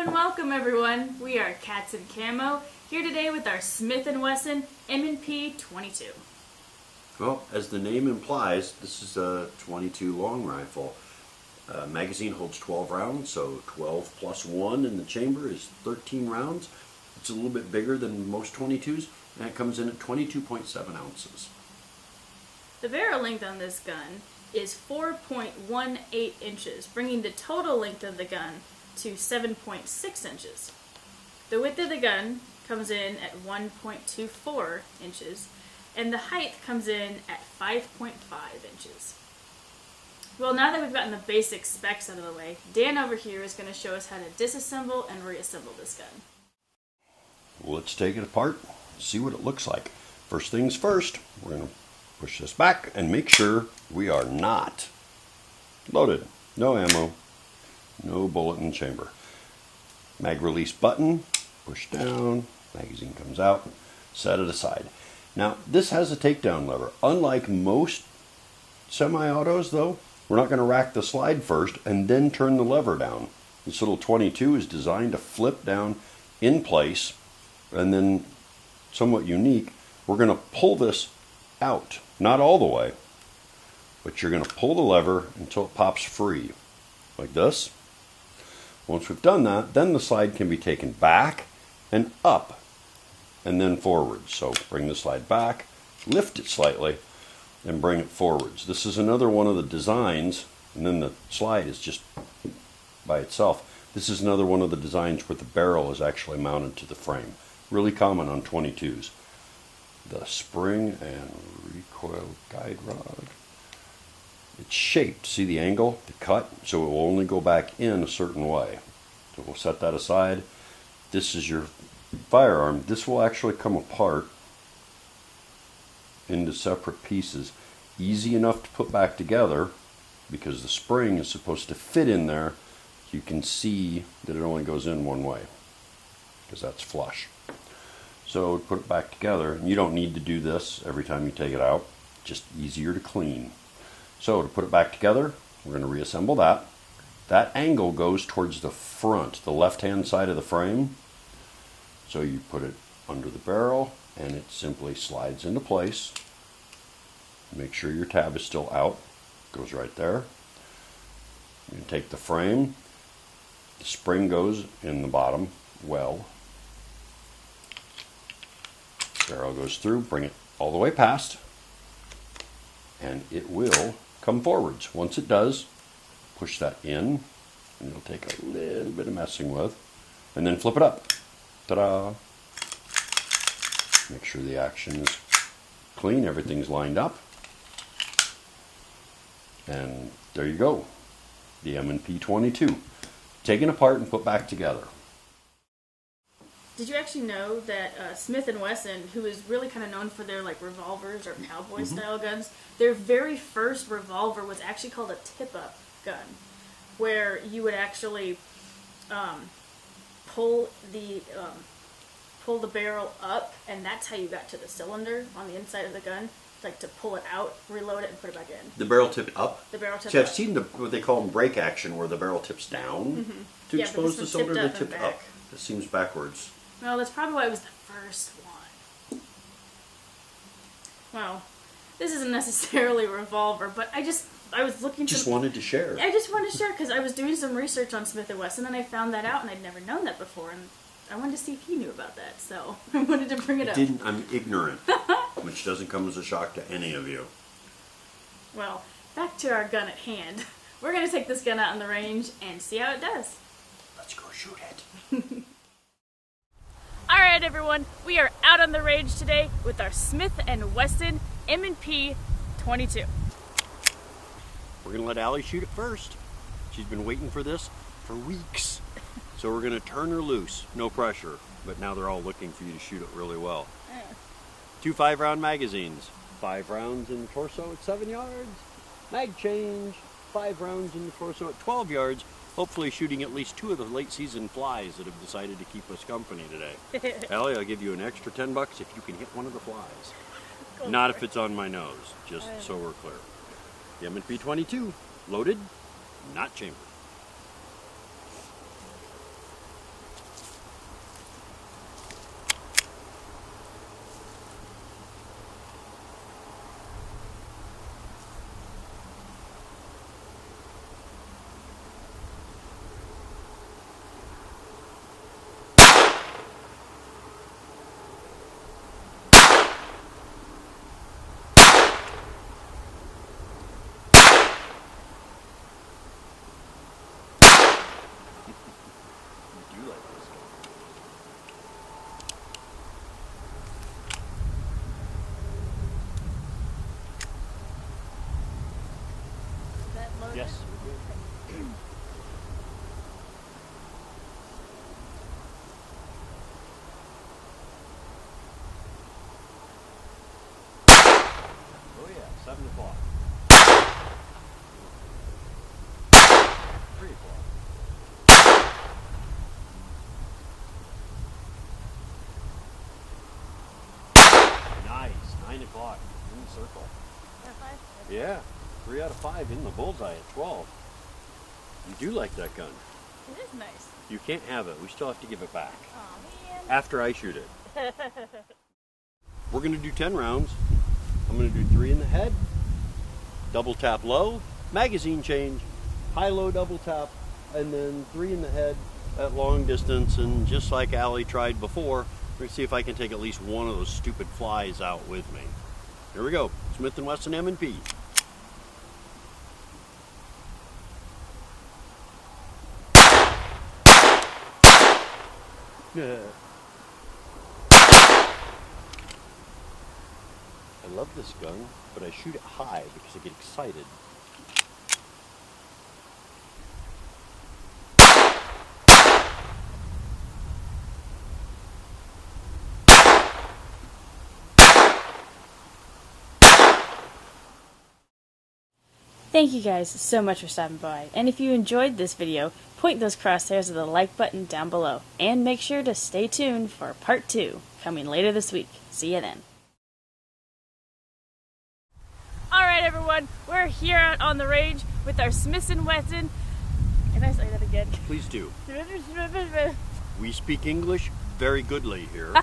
and welcome everyone. We are Cats in Camo, here today with our Smith and Wesson M&P 22. Well, as the name implies, this is a 22 long rifle. Magazine holds 12 rounds, so 12 plus 1 in the chamber is 13 rounds. It's a little bit bigger than most 22s, and it comes in at 22.7 ounces. The barrel length on this gun is 4.18 inches, bringing the total length of the gun to 7.6 inches. The width of the gun comes in at 1.24 inches, and the height comes in at 5.5 inches. Well, now that we've gotten the basic specs out of the way, Dan over here is going to show us how to disassemble and reassemble this gun. Let's take it apart, see what it looks like. First things first, we're going to push this back and make sure we are not loaded. No ammo, no bullet in the chamber. Mag release button, push down, magazine comes out, set it aside. Now, this has a takedown lever. Unlike most semi-autos though, we're not going to rack the slide first and then turn the lever down. This little 22 is designed to flip down in place, and then, somewhat unique, we're going to pull this out. Not all the way, but you're going to pull the lever until it pops free, like this. Once we've done that, then the slide can be taken back and up, and then forwards. So bring the slide back, lift it slightly, and bring it forwards. This is another one of the designs, and then the slide is just by itself. This is another one of the designs where the barrel is actually mounted to the frame. Really common on 22s. The spring and recoil guide rod. It's shaped. See the angle, the cut? So it will only go back in a certain way. So we'll set that aside. This is your firearm. This will actually come apart into separate pieces. Easy enough to put back together because the spring is supposed to fit in there. You can see that it only goes in one way because that's flush. So put it back together. You don't need to do this every time you take it out. Just easier to clean. So to put it back together, we're going to reassemble that. That angle goes towards the front, the left-hand side of the frame. So you put it under the barrel and it simply slides into place. Make sure your tab is still out. Goes right there. You take the frame. The spring goes in the bottom well. Barrel goes through, bring it all the way past, and it will come forwards. Once it does, push that in, and it'll take a little bit of messing with, and then flip it up. Ta-da! Make sure the action is clean, everything's lined up, and there you go. The M&P 22, taken apart and put back together. Did you actually know that Smith and Wesson, who is really kind of known for their like revolvers or cowboy style guns, their very first revolver was actually called a tip-up gun, where you would actually pull the barrel up, and that's how you got to the cylinder on the inside of the gun, like to pull it out, reload it, and put it back in. The barrel tipped up? The barrel tipped up. up. I've seen what they call in break action, where the barrel tips down to expose the cylinder. They tipped up. This seems backwards. Well, that's probably why it was the first one. Well, this isn't necessarily a revolver, but I was looking to... Just wanted to share. I just wanted to share because I was doing some research on Smith and Wesson and I found that out and I'd never known that before, and I wanted to see if you knew about that, so I wanted to bring it up. I'm ignorant, which doesn't come as a shock to any of you. Well, back to our gun at hand. We're going to take this gun out on the range and see how it does. Let's go shoot it. Alright everyone, we are out on the range today with our Smith and Wesson M&P 22. We're going to let Allie shoot it first. She's been waiting for this for weeks. So we're going to turn her loose. No pressure, but now they're all looking for you to shoot it really well. Yeah. 2 5-round magazines. 5 rounds in the torso at 7 yards. Mag change. 5 rounds in the torso at 12 yards. Hopefully shooting at least 2 of the late season flies that have decided to keep us company today. Allie, I'll give you an extra $10 if you can hit one of the flies. Not if it's on my nose, just so we're clear. The M&P 22, loaded, not chambered. do like this gun. Is that loaded? Yes. Oh yeah, 7 o'clock. 3 o'clock. Nice, 9 o'clock in the circle. Yeah, 3 out of 5 in the bullseye at 12. You do like that gun. It is nice. You can't have it. We still have to give it back. Oh man. After I shoot it. We're going to do 10 rounds. I'm going to do 3 in the head, double tap low, magazine change, high-low double tap, and then 3 in the head at long distance. And just like Allie tried before, we're going to see if I can take at least one of those stupid flies out with me. Here we go. Smith and Wesson M&P. Yeah. I love this gun, but I shoot it high because I get excited. Thank you guys so much for stopping by, and if you enjoyed this video, point those crosshairs to the like button down below, and make sure to stay tuned for part 2, coming later this week. See you then. Alright everyone, we're here out on the range with our Smith and Wesson. Can I say that again? Please do. We speak English very goodly here.